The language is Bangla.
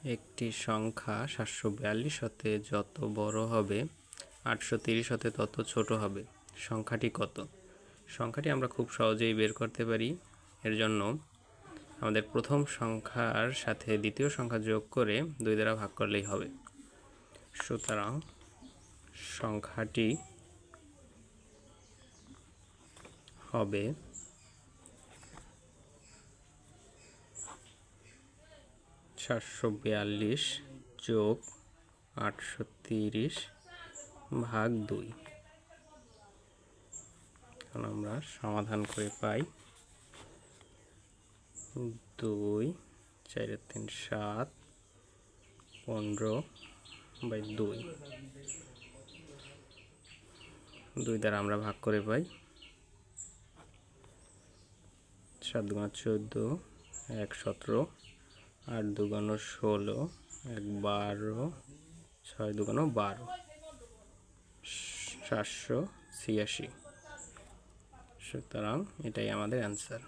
একটি সংখ্যা 742 হতে যত বড় হবে 830 হতে তত ছোট হবে, সংখ্যাটি কত? সংখ্যাটি আমরা খুব সহজেই বের করতে পারি। এর জন্য আমাদের প্রথম সংখ্যার সাথে দ্বিতীয় সংখ্যা যোগ করে 2 দ্বারা ভাগ করলেই হবে। সুতরাং সংখ্যাটি হবে 742 যোগ 830 ভাগ 2। এখন আমরা সমাধান করে পাই 2 4 3 7 15/2। 2 দ্বারা আমরা ভাগ করে পাই 7 × 14, 1 17, 8 × 2 = 16, 1 12, 6 × 2 = 12, 786। সুতরাং এটাই আমাদের অ্যান্সার।